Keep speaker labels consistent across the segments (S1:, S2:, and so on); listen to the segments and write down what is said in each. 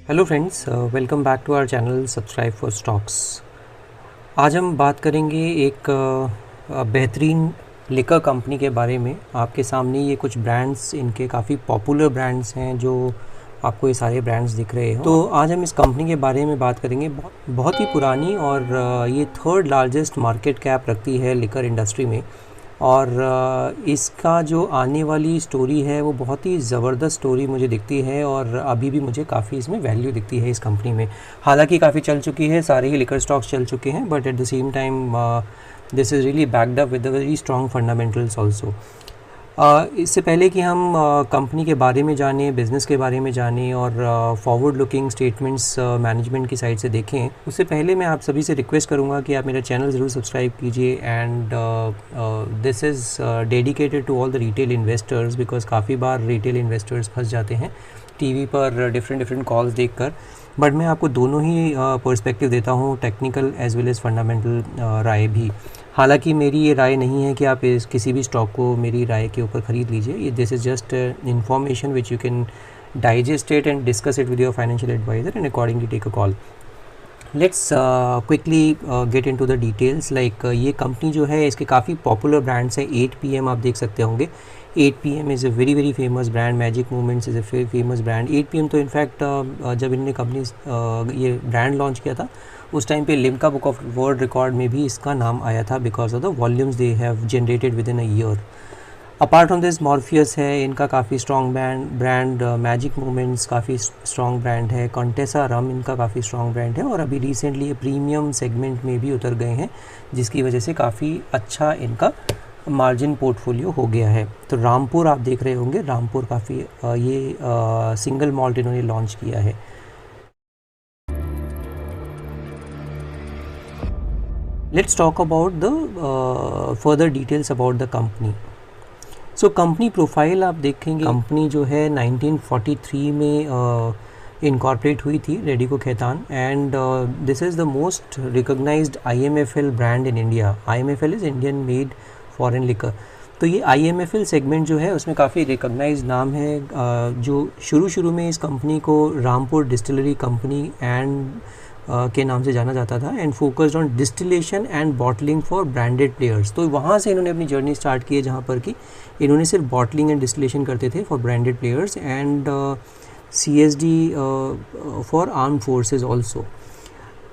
S1: Hello friends, welcome back to our channel subscribe for stocks. आज हम बात करेंगे एक बेहतरीन लिकर कंपनी के बारे में। आपके सामने ये कुछ ब्रांड्स, इनके काफ़ी पॉपुलर ब्रांड्स हैं जो आपको ये सारे ब्रांड्स दिख रहे हो। तो आज हम इस कंपनी के बारे में बात करेंगे। बहुत ही पुरानी और ये थर्ड लार्जेस्ट मार्केट कैप रखती है लिकर इंडस्ट्री में। और इसका जो आने वाली स्टोरी है वो बहुत ही ज़बरदस्त स्टोरी मुझे दिखती है, और अभी भी मुझे काफ़ी इसमें वैल्यू दिखती है इस कंपनी में। हालांकि काफ़ी चल चुकी है, सारे ही लिकर स्टॉक्स चल चुके हैं, but at the same time this is really backed up with a very strong fundamentals also. इससे पहले कि हम कंपनी के बारे में जानें, बिज़नेस के बारे में जानें और फॉरवर्ड लुकिंग स्टेटमेंट्स मैनेजमेंट की साइड से देखें, उससे पहले मैं आप सभी से रिक्वेस्ट करूंगा कि आप मेरा चैनल ज़रूर सब्सक्राइब कीजिए। And this is dedicated to all the retail investors, because काफ़ी बार रिटेल इन्वेस्टर्स फंस जाते हैं टीवी पर डिफरेंट कॉल्स देखकर। बट मैं आपको दोनों ही पर्सपेक्टिव देता हूँ, technical as well as fundamental राय भी। हालांकि मेरी ये राय नहीं है कि आप किसी भी स्टॉक को मेरी राय के ऊपर ख़रीद लीजिए। This is just information which you can digest it and discuss it with your financial adviser and accordingly take a call. Let's quickly get into the details. Like ये कंपनी जो है, इसके काफ़ी पॉपुलर ब्रांड्स हैं। 8PM आप देख सकते होंगे। 8PM is a very famous brand. Magic moments is a famous brand. 8PM तो इनफैक्ट जब इन्होंने कंपनी ये ब्रांड लॉन्च किया था, उस टाइम पे Limca book of world record में भी इसका नाम आया था, because of the volumes they have generated with in a year. Apart from this, Morpheus है इनका काफ़ी स्ट्रॉन्ग ब्रांड। मैजिक मोमेंट्स काफ़ी स्ट्रॉन्ग ब्रांड है। कॉन्टेसा रम इनका काफ़ी स्ट्रॉन्ग ब्रांड है, और अभी रिसेंटली ये प्रीमियम सेगमेंट में भी उतर गए हैं, जिसकी वजह से काफ़ी अच्छा इनका मार्जिन पोर्टफोलियो हो गया है। तो रामपुर आप देख रहे होंगे, रामपुर काफ़ी ये सिंगल मॉल्ट इन्होंने लॉन्च किया है। Let's talk about the further details about the company. So company profile आप देखेंगे, कंपनी जो है 1943 में इनकॉर्पोरेट हुई थी, Radico Khaitan, and this is the most recognised IMFL brand in India. IMFL is Indian made foreign liquor. तो ये IMFL सेगमेंट जो है उसमें काफ़ी रिकॉग्नाइज्ड नाम है। जो शुरू में इस कंपनी को रामपुर डिस्टिलरी कंपनी एंड के नाम से जाना जाता था, and focused on distillation and bottling for branded players. तो वहाँ से इन्होंने अपनी जर्नी स्टार्ट की है, जहाँ पर कि इन्होंने सिर्फ बॉटलिंग एंड डिस्टिलेशन करते थे for branded players, and CSD for arm forces also.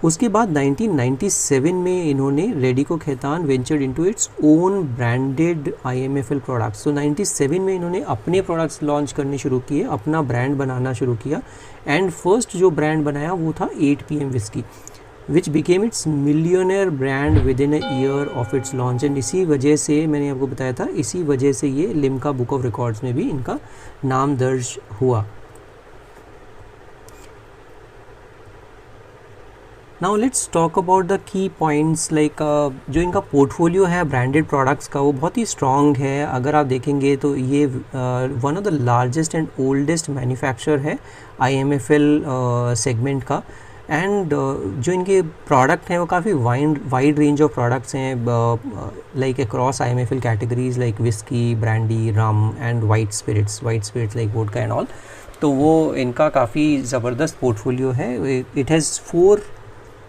S1: उसके बाद 1997 में इन्होंने Radico Khaitan ventured into its own branded IMFL products. तो 97 में इन्होंने अपने प्रोडक्ट्स लॉन्च करने शुरू किए, अपना ब्रांड बनाना शुरू किया, एंड फर्स्ट जो ब्रांड बनाया वो था 8PM whisky, which became it's millionaire brand with in a year of its launch. And इसी वजह से, मैंने आपको बताया था, इसी वजह से ये लिम्का बुक ऑफ रिकॉर्ड्स में भी इनका नाम दर्ज हुआ। Now let's talk about the key points. Like जो इनका पोर्टफोलियो है ब्रांडेड प्रोडक्ट्स का, वो बहुत ही स्ट्रॉन्ग है। अगर आप देखेंगे तो ये one of the largest and oldest manufacturer है IMFL सेगमेंट का। एंड जो इनके प्रोडक्ट हैं वो काफ़ी वाइड रेंज ऑफ प्रोडक्ट्स हैं, like across IMFL categories like whisky, brandy, rum and white spirits like vodka and all. तो वो इनका काफ़ी ज़बरदस्त पोर्टफोलियो है। It has 4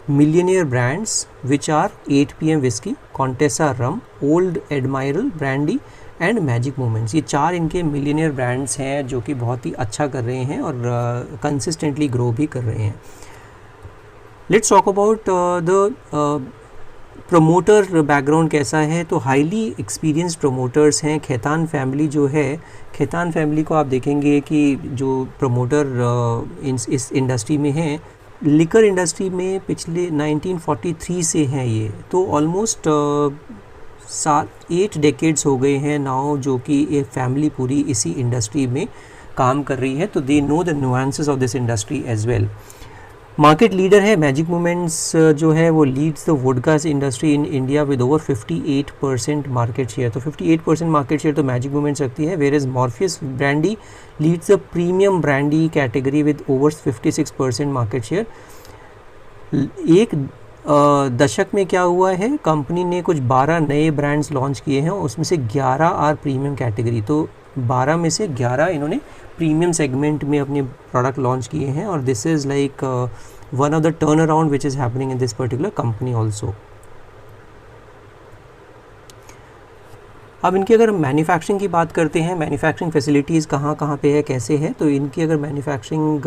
S1: millionaire brands which are 8PM whiskey, Contessa rum, Old Admiral brandy and magic moments. ये 4 इनके millionaire brands हैं जो कि बहुत ही अच्छा कर रहे हैं और कंसिस्टेंटली ग्रो भी कर रहे हैं। Let's talk about the promoter background कैसा है। तो हाईली एक्सपीरियंस्ड प्रमोटर्स हैं। खैतान फैमिली जो है, खैतान फैमिली को आप देखेंगे कि जो प्रमोटर इस इंडस्ट्री में हैं, लिकर इंडस्ट्री में पिछले 1943 से हैं ये, तो ऑलमोस्ट 8 डेकेड्स हो गए हैं नाउ, जो कि ये फैमिली पूरी इसी इंडस्ट्री में काम कर रही है। तो they know the nuances of this industry as well. Market leader है मैजिक मोमेंट्स जो है, वो leads the vodka industry in India with over 58% market share. तो 58% मार्केट शेयर तो मैजिक मोमेंट्स रखती है। Where is Morpheus brandy leads the premium brandy category with over 56% market share. एक दशक में क्या हुआ है, कंपनी ने कुछ 12 नए ब्रांड्स लॉन्च किए हैं, उसमें से 11 आर प्रीमियम कैटेगरी। तो 12 में से 11 इन्होंने प्रीमियम सेगमेंट में अपने प्रोडक्ट लॉन्च किए हैं, और this is like one of the turn around which is happening in this particular company also. अब इनकी अगर मैन्युफैक्चरिंग की बात करते हैं, मैन्युफैक्चरिंग फैसिलिटीज़ कहाँ कहाँ पे है, कैसे है, तो इनकी अगर मैन्युफैक्चरिंग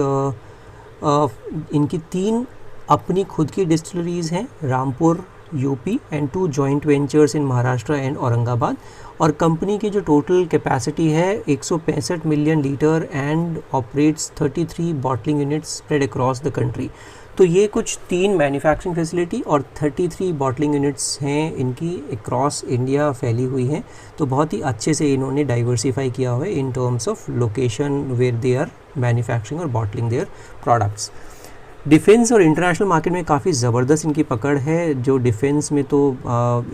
S1: इनकी 3 अपनी खुद की डिस्टिलरीज़ हैं, Rampur UP and 2 joint ventures in Maharashtra and Aurangabad, और कंपनी की जो टोटल कैपेसिटी है 165 million litre and operates 33 bottling units spread across the country. तो ये कुछ 3 मैन्युफैक्चरिंग फैसिलिटी और 33 बॉटलिंग यूनिट्स हैं इनकी अक्रॉस इंडिया फैली हुई हैं। तो बहुत ही अच्छे से इन्होंने डाइवर्सिफाई किया हुआ है in terms of location where they are manufacturing और बॉटलिंग देयर प्रोडक्ट्स। डिफेंस और इंटरनेशनल मार्केट में काफ़ी ज़बरदस्त इनकी पकड़ है। जो डिफेंस में तो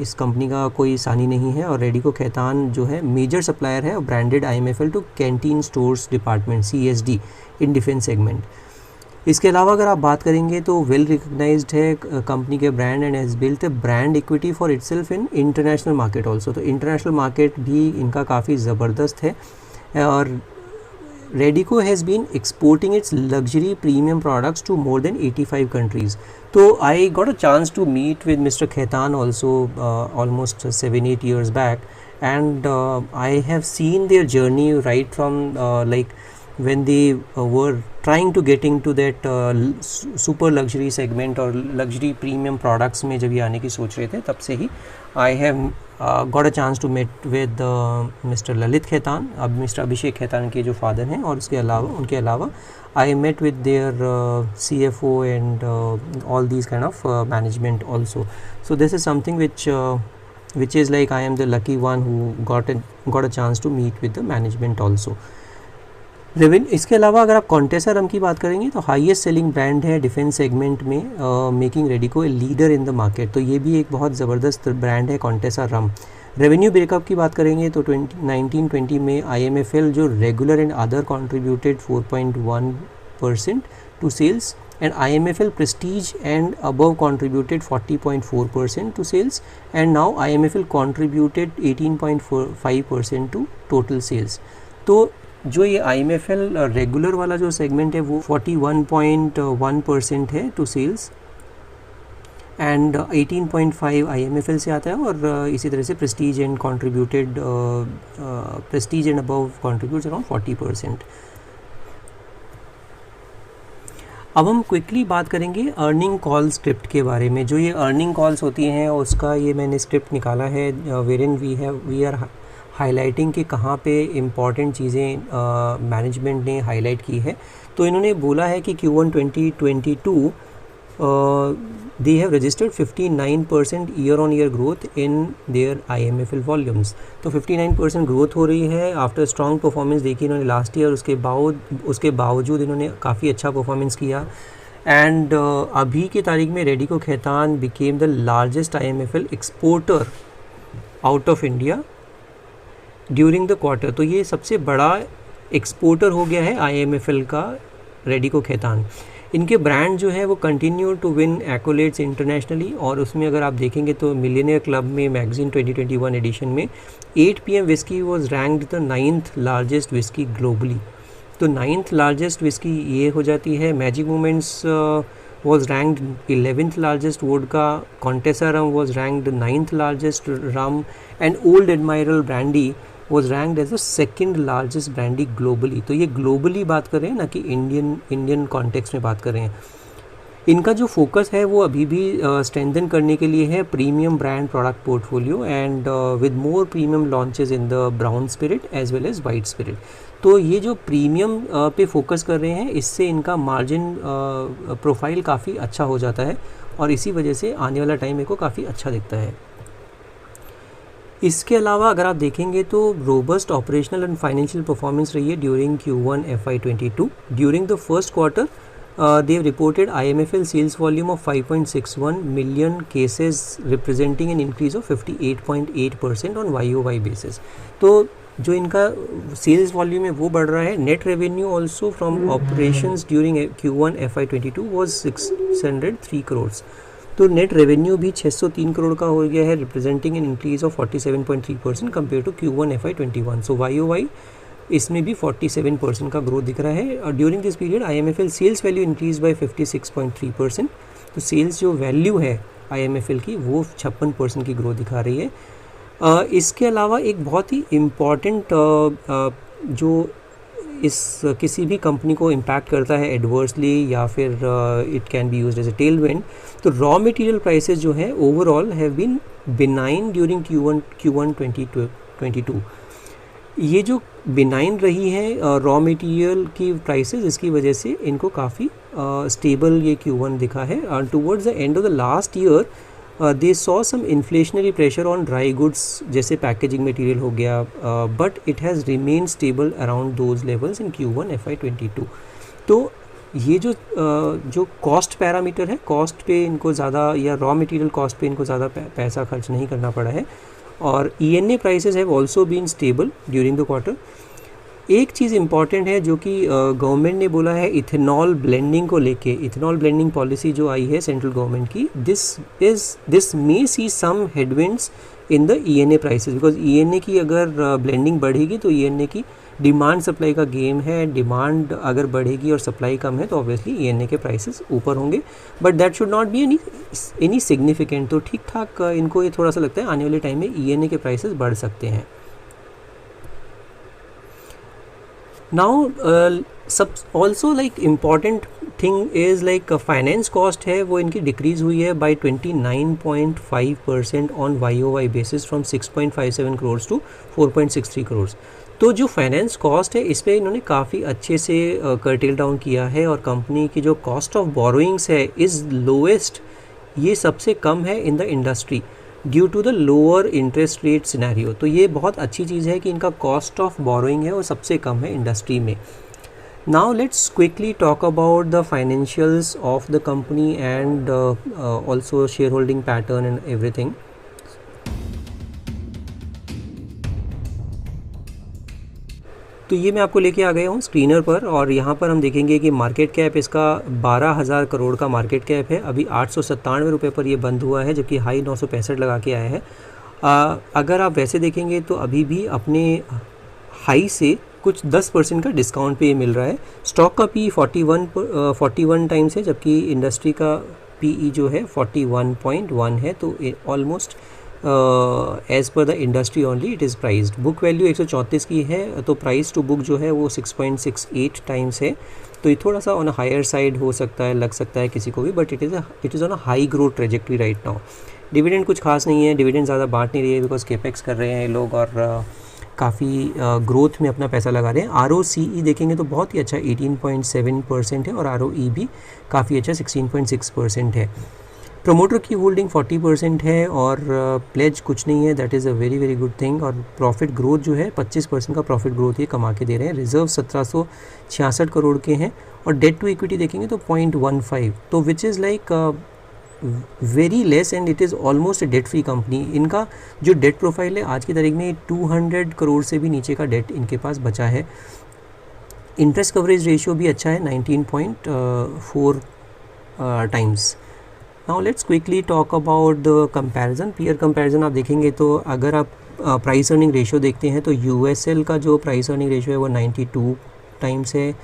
S1: इस कंपनी का कोई सानी नहीं है, और रेडिको खैतान जो है मेजर सप्लायर है branded IMFL to canteen stores department CSD in defence segment. इसके अलावा अगर आप बात करेंगे तो वेल रिकग्नाइज्ड है कंपनी के brand and has built a brand equity for itself in international market also. तो इंटरनेशनल मार्केट भी इनका काफ़ी ज़बरदस्त है, और Radico has been exporting its luxury premium products to more than 85 countries. So I got a chance to meet with Mr. Khaitan also almost 7-8 years back, and I have seen their journey right from like when they were trying to get into that super luxury segment और luxury premium products में जब ये आने की सोच रहे थे, तब से ही I have got a chance to meet with Mr. Lalit Khaitan, अब Mr. अभिषेक खैतान के जो फादर हैं, और उनके अलावा I met with their CFO and all these kind of management also. So this is something which is like I am the lucky one who got a chance to meet with the management also. इसके अलावा अगर आप कॉन्टेसा रम की बात करेंगे तो highest selling brand है defence segment में, making Radico a leader in the market. तो ये भी एक बहुत ज़बरदस्त ब्रांड है कॉन्टेसा रम। रेवेन्यू ब्रेकअप की बात करेंगे तो 1920 में IMFL जो regular and other contributed 4.1% to sales, and IMFL prestige and above contributed 40.4% to sales, and now IMFL contributed 18.5% to total sales. तो जो ये IMFL रेगुलर वाला जो सेगमेंट है वो 41.1% है टू सेल्स, एंड 18.5 IMFL से आता है, और इसी तरह से Prestige and contributed Prestige and above contributes around 40%। अब हम क्विकली बात करेंगे अर्निंग कॉल स्क्रिप्ट के बारे में। जो ये अर्निंग कॉल्स होती हैं उसका ये मैंने स्क्रिप्ट निकाला है, वेरिन वी आर हाईलाइटिंग कि कहाँ पे इम्पॉर्टेंट चीज़ें मैनेजमेंट ने हाईलाइट की है। तो इन्होंने बोला है कि Q1 2022 they have registered 59% year-on-year growth in their IMFL volumes. तो 59% ग्रोथ हो रही है आफ्टर स्ट्रॉन्ग परफॉर्मेंस देखी इन्होंने लास्ट ईयर। उसके बावजूद इन्होंने काफ़ी अच्छा परफॉर्मेंस किया, एंड अभी की तारीख में Radico Khaitan became the largest IMFL exporter out of India during the quarter. तो ये सबसे बड़ा एक्सपोर्टर हो गया है IMFL का रेडिको खैतान। इनके ब्रांड जो है वो कंटिन्यू टू विन एक्कोलेट्स इंटरनेशनली, और उसमें अगर आप देखेंगे तो मिलियनियर क्लब में मैगजीन 2021 एडिशन में 8 PM whisky was ranked the 9th largest whisky globally. तो 9th लार्जेस्ट विस्की ये हो जाती है। Magic moments was ranked 11th largest vodka, Contessa rum was ranked 9th largest rum, and Old Admiral brandy was ranked as the 2nd largest brandy globally। तो ये globally बात कर रहे हैं ना कि इंडियन कॉन्टेक्स्ट में बात कर रहे हैं। इनका जो फोकस है वो अभी भी स्ट्रेंथन करने के लिए है premium brand product portfolio, and with more premium launches in the brown spirit as well as white spirit. तो ये जो प्रीमियम पे फोकस कर रहे हैं, इससे इनका मार्जिन प्रोफाइल काफ़ी अच्छा हो जाता है, और इसी वजह से आने वाला टाइम इनको काफ़ी अच्छा दिखता है। इसके अलावा अगर आप देखेंगे तो robust operational and financial performance रही है during Q1 FY22। During the first quarter they have reported IMFL sales volume of 5.61 million cases representing an increase of 58.8% on YOY basis। तो जो इनका सेल्स वॉल्यूम है वो बढ़ रहा है। Net revenue also from operations during Q1 FY22 was 603 crore. तो net revenue भी 603 करोड़ का हो गया है, representing an increase of 47.3% compare to Q1 FY21। So YOY इसमें भी 47% का ग्रोथ दिख रहा है। और during this period IMFL sales value increase by 56.3%। तो सेल्स जो वैल्यू है IMFL की वो 56% की ग्रोथ दिखा रही है। इसके अलावा एक बहुत ही इम्पॉर्टेंट जो इस किसी भी कंपनी को इम्पैक्ट करता है एडवर्सली या फिर it can be used as a tailwind, तो रॉ मटेरियल प्राइसेस जो है overall have been benign during Q1 2022। ये जो बिनाइन रही है रॉ मटेरियल की प्राइसेस, इसकी वजह से इनको काफ़ी स्टेबल ये Q1 दिखा है। Towards the end of the last year they saw some inflationary pressure on dry goods जैसे पैकेजिंग मटेरियल हो गया, but it has remain stable around those levels in Q1 FY22। तो ये जो कॉस्ट पैरामीटर है, cost पे इनको ज़्यादा या रॉ मटेरियल कॉस्ट पे इनको ज़्यादा पैसा खर्च नहीं करना पड़ा है। और ENA prices have also been stable during the quarter. एक चीज़ इम्पॉर्टेंट है जो कि गवर्नमेंट ने बोला है इथेनॉल ब्लेंडिंग को लेके, इथेनॉल ब्लेंडिंग पॉलिसी जो आई है सेंट्रल गवर्नमेंट की, this may see some headwinds in the ENA prices, because ENA की अगर ब्लेंडिंग बढ़ेगी तो ENA की डिमांड सप्लाई का गेम है। डिमांड अगर बढ़ेगी और सप्लाई कम है तो ऑब्वियसली ENA के प्राइसेस ऊपर होंगे, but that should not be any significant. तो ठीक ठाक इनको ये थोड़ा सा लगता है आने वाले टाइम में ENA के प्राइसेस बढ़ सकते हैं। नाउ सब also like important thing is like finance cost है वो इनकी डिक्रीज़ हुई है by 29.5% on YOY basis from 6.57 crore to 4.63 crore. तो जो फाइनेंस कॉस्ट है इस पर इन्होंने काफ़ी अच्छे से कर्टेल डाउन किया है, और कंपनी की जो कॉस्ट ऑफ बोरोइंग्स है इज़ लोएस्ट, ये सबसे कम है in the industry due to the lower interest rate scenario. तो ये बहुत अच्छी चीज़ है कि इनका कॉस्ट ऑफ बोरोइंग है वो सबसे कम है इंडस्ट्री में। Now let's quickly talk about the financials of the company and also share holding pattern and everything. तो ये मैं आपको लेके आ गया हूँ स्क्रीनर पर, और यहाँ पर हम देखेंगे कि मार्केट कैप इसका 12,000 करोड़ का मार्केट कैप है। अभी 897 रुपये पर ये बंद हुआ है, जबकि हाई 965 लगा के आया है। अगर आप वैसे देखेंगे तो अभी भी अपने हाई से कुछ 10% का डिस्काउंट पे ये मिल रहा है। स्टॉक का PE 41 टाइम्स है, जबकि इंडस्ट्री का PE जो है 41.1 है। तो almost as per the industry only it is priced. Book value 134 की है, तो प्राइस टू बुक जो है वो 6.68 टाइम्स है। तो ये थोड़ा सा ऑन हायर साइड हो सकता है, लग सकता है किसी को भी, but it is on a high growth trajectory right now. Dividend कुछ खास नहीं है, डिविडेंड ज़्यादा बांट नहीं रही है बिकॉज केपेक्स कर रहे हैं लोग और काफ़ी ग्रोथ में अपना पैसा लगा रहे हैं। ROCE देखेंगे तो बहुत ही अच्छा 18.7% है, और ROE भी काफ़ी अच्छा 16.6% है। प्रमोटर की होल्डिंग 40% है, और प्लेज कुछ नहीं है, that is a very very good thing. और प्रॉफिट ग्रोथ जो है 25% का प्रॉफिट ग्रोथ ये कमा के दे रहे हैं। रिजर्व 1766 करोड़ के हैं, और डेट टू इक्विटी देखेंगे तो 0.15, तो which is like very less and it is almost A debt free company. इनका जो डेट प्रोफाइल है आज की तारीख में 200 करोड़ से भी नीचे का डेट इनके पास बचा है। इंटरेस्ट कवरेज रेशियो भी अच्छा है 19.4 times. Now let's quickly talk about the comparison, peer comparison. आप देखेंगे तो अगर आप प्राइस अर्निंग रेशियो देखते हैं तो USL का जो प्राइस अर्निंग रेशियो है वो 92 टाइम्स है।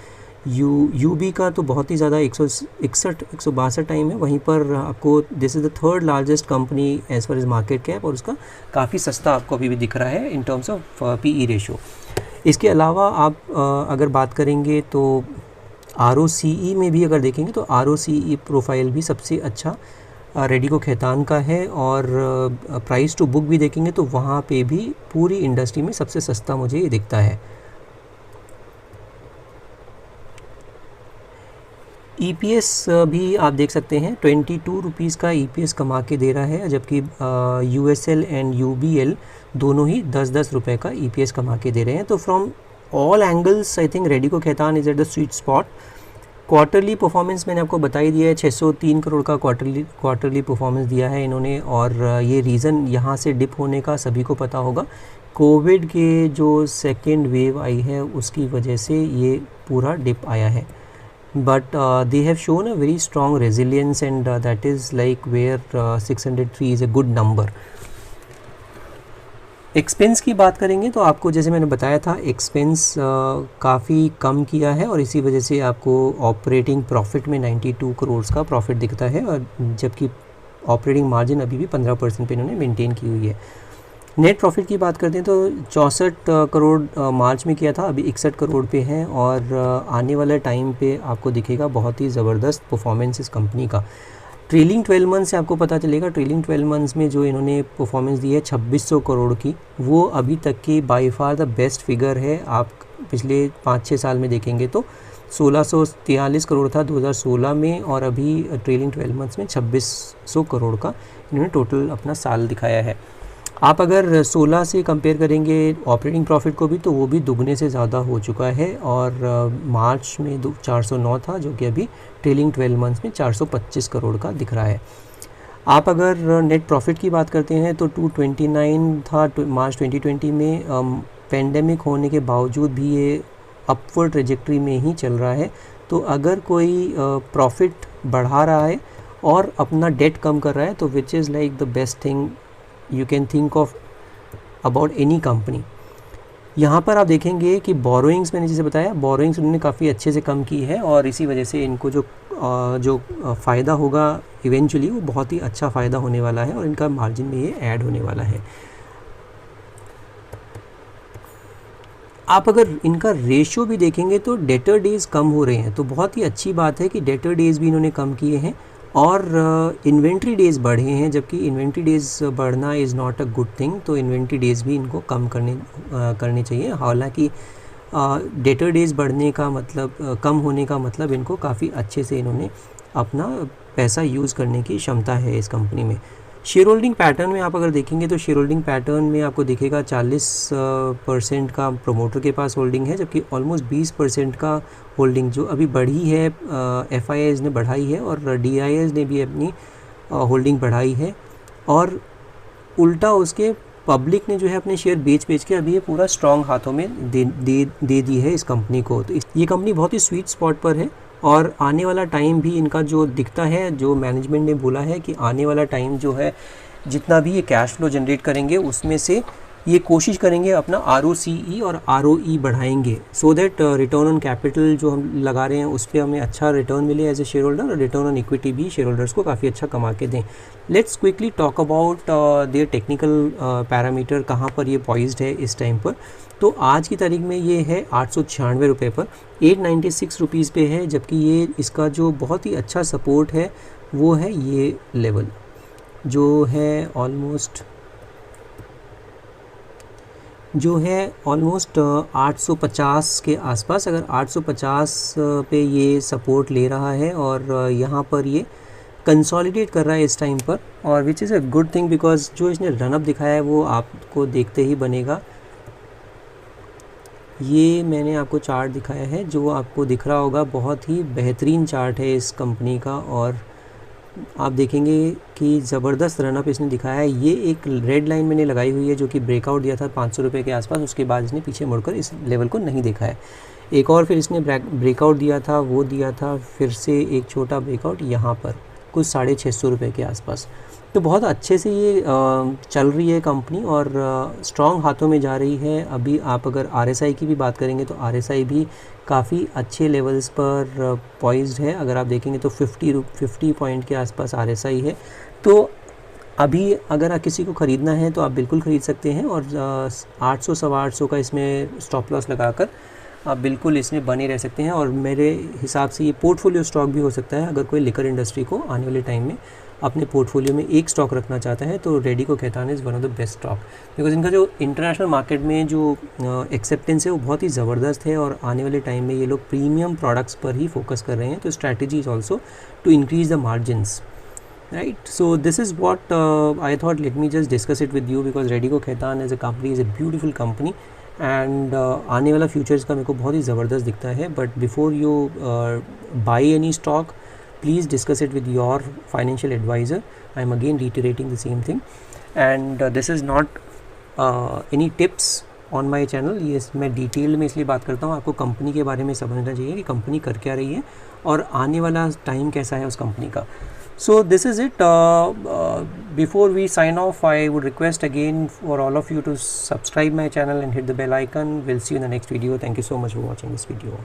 S1: UB का तो बहुत ही ज़्यादा 162 टाइम है। वहीं पर आपको this is the third largest company as far as market cap, और उसका काफ़ी सस्ता आपको अभी भी दिख रहा है in terms of PE ratio. इसके अलावा आप अगर बात करेंगे तो ROCE में भी अगर देखेंगे तो ROCE प्रोफाइल भी सबसे अच्छा रेडिको खैतान का है, और प्राइस टू बुक भी देखेंगे तो वहाँ पे भी पूरी इंडस्ट्री में सबसे सस्ता मुझे ये दिखता है। EPS भी आप देख सकते हैं 22 रुपीज़ का EPS कमा के दे रहा है, जबकि USL एंड UBL दोनों ही 10-10 रुपये का EPS कमा के दे रहे हैं। तो from all angles I think Radico Khaitan is at the sweet spot. Quarterly performance मैंने आपको बता ही दिया है, 603 करोड़ का क्वार्टरली परफॉर्मेंस दिया है इन्होंने, और ये रीज़न यहाँ से डिप होने का सभी को पता होगा। कोविड के जो सेकेंड वेव आई है उसकी वजह से ये पूरा डिप आया है, but they have shown a very strong resilience, and that is like where 603 is a good number. Expense की बात करेंगे तो आपको जैसे मैंने बताया था एक्सपेंस काफ़ी कम किया है और इसी वजह से आपको ऑपरेटिंग प्रॉफिट में 92 करोड़ का प्रॉफिट दिखता है, और जबकि ऑपरेटिंग मार्जिन अभी भी 15% पे इन्होंने मेंटेन की हुई है। नेट प्रॉफिट की बात करते हैं तो 64 करोड़ मार्च में किया था, अभी 61 करोड़ पे है, और आने वाले टाइम पे आपको दिखेगा बहुत ही ज़बरदस्त परफॉर्मेंस इस कंपनी का। ट्रेलिंग 12 मंथ से आपको पता चलेगा, ट्रेलिंग 12 मंथ्स में जो इन्होंने परफॉर्मेंस दी है 2600 करोड़ की, वो अभी तक की by far the best figure है। आप पिछले 5-6 साल में देखेंगे तो 1643 करोड़ था 2016 में, और अभी ट्रेलिंग 12 मंथ्स में 2600 करोड़ का इन्होंने टोटल अपना साल दिखाया है। आप अगर 16 से कंपेयर करेंगे ऑपरेटिंग प्रॉफिट को भी, तो वो भी दुगने से ज़्यादा हो चुका है, और मार्च में 409 था, जो कि अभी ट्रेलिंग 12 मंथ्स में 425 करोड़ का दिख रहा है। आप अगर नेट प्रॉफिट की बात करते हैं तो 229 था मार्च 2020 में। पेंडेमिक होने के बावजूद भी ये अपवर्ड ट्रेजेक्ट्री में ही चल रहा है। तो अगर कोई प्रॉफिट बढ़ा रहा है और अपना डेट कम कर रहा है, तो which is like the best thing you can think of about any company. यहाँ पर आप देखेंगे कि बोरोइंग्स, मैंने जैसे बताया बोरोइंग्स उन्होंने काफ़ी अच्छे से कम की है, और इसी वजह से इनको जो फ़ायदा होगा इवेंचुअली वो बहुत ही अच्छा फ़ायदा होने वाला है, और इनका मार्जिन में ये ऐड होने वाला है। आप अगर इनका रेशियो भी देखेंगे तो डेटर डेज़ कम हो रहे हैं, तो बहुत ही अच्छी बात है कि डेटर डेज़ भी इन्होंने कम किए हैं, और इन्वेंट्री डेज़ बढ़े हैं, जबकि इन्वेंट्री डेज़ बढ़ना is not a good thing. तो इन्वेंट्री डेज़ भी इनको कम करने चाहिए। हालांकि डेटर डेज़ बढ़ने का मतलब कम होने का मतलब इनको काफ़ी अच्छे से इन्होंने अपना पैसा यूज़ करने की क्षमता है इस कंपनी में। शेयर होल्डिंग पैटर्न में आप अगर देखेंगे तो शेयर होल्डिंग पैटर्न में आपको दिखेगा 40% का प्रोमोटर के पास होल्डिंग है, जबकि ऑलमोस्ट 20% का होल्डिंग जो अभी बढ़ी है FIIs ने बढ़ाई है, और DIIs ने भी अपनी होल्डिंग बढ़ाई है, और उल्टा उसके पब्लिक ने जो है अपने शेयर बेच के अभी ये पूरा स्ट्रॉन्ग हाथों में दे दी है इस कंपनी को। तो ये कंपनी बहुत ही स्वीट स्पॉट पर है, और आने वाला टाइम भी इनका जो दिखता है, जो मैनेजमेंट ने बोला है कि आने वाला टाइम जो है जितना भी ये कैश फ्लो जनरेट करेंगे उसमें से ये कोशिश करेंगे अपना ROCE और ROE बढ़ाएंगे, so that return on capital जो हम लगा रहे हैं उस पर हमें अच्छा रिटर्न मिले एज ए शेयर होल्डर, और रिटर्न ऑन इक्विटी भी शेयर होल्डर्स को काफ़ी अच्छा कमा के दें। Let's quickly talk about their technical parameter, कहाँ पर ये पॉइज्ड है इस टाइम पर। तो आज की तारीख में ये है 896 रुपये पर, 896 रुपीज़ पे है, जबकि ये इसका जो बहुत ही अच्छा सपोर्ट है वो है ये लेवल जो है ऑलमोस्ट 850 के आसपास। अगर 850 पे ये सपोर्ट ले रहा है, और यहाँ पर ये कंसोलिडेट कर रहा है इस टाइम पर, और which is a good thing, because जो इसने रनअप दिखाया है वो आपको देखते ही बनेगा। ये मैंने आपको चार्ट दिखाया है जो आपको दिख रहा होगा, बहुत ही बेहतरीन चार्ट है इस कंपनी का, और आप देखेंगे कि ज़बरदस्त रनअप इसने दिखाया है। ये एक रेड लाइन मैंने लगाई हुई है जो कि ब्रेकआउट दिया था 500 रुपये के आसपास, उसके बाद इसने पीछे मुड़कर इस लेवल को नहीं देखा है। एक और फिर इसने ब्रेकआउट दिया था, वो दिया था फिर से एक छोटा ब्रेकआउट यहाँ पर कुछ 650 रुपये के आसपास। तो बहुत अच्छे से ये चल रही है कंपनी, और स्ट्रॉन्ग हाथों में जा रही है। अभी आप अगर RSI की भी बात करेंगे तो RSI भी काफ़ी अच्छे लेवल्स पर पॉइज्ड है। अगर आप देखेंगे तो 50 पॉइंट के आसपास RSI है। तो अभी अगर किसी को ख़रीदना है तो आप बिल्कुल ख़रीद सकते हैं, और 800 सवा 800 का इसमें स्टॉप लॉस लगाकर आप बिल्कुल इसमें बने रह सकते हैं। और मेरे हिसाब से ये पोर्टफोलियो स्टॉक भी हो सकता है। अगर कोई लिकर इंडस्ट्री को आने वाले टाइम में अपने पोर्टफोलियो में एक स्टॉक रखना चाहता है तो Radico Khaitan is one of the best stock, because इनका जो इंटरनेशनल मार्केट में जो एक्सेप्टेंस है वो बहुत ही ज़बरदस्त है, और आने वाले टाइम में ये लोग प्रीमियम प्रोडक्ट्स पर ही फोकस कर रहे हैं। तो strategy is also to increase the margins, right? So this is what I thought, let me just discuss it with you, because Radico Khaitan as a company is a beautiful company, and आने वाला futures का मेरे को बहुत ही ज़बरदस्त दिखता है। But before you by any stock, please discuss it with your financial advisor. I am again reiterating the same thing, and this is not any tips on my channel. ये मैं डिटेल में इसलिए बात करता हूँ, आपको कंपनी के बारे में समझना चाहिए कि कंपनी कर क्या रही है और आने वाला टाइम कैसा है उस कंपनी का। So this is it. Before we sign off, I would request again for all of you to subscribe my channel and hit the bell icon. We'll see you in the next video. Thank you so much for watching this video.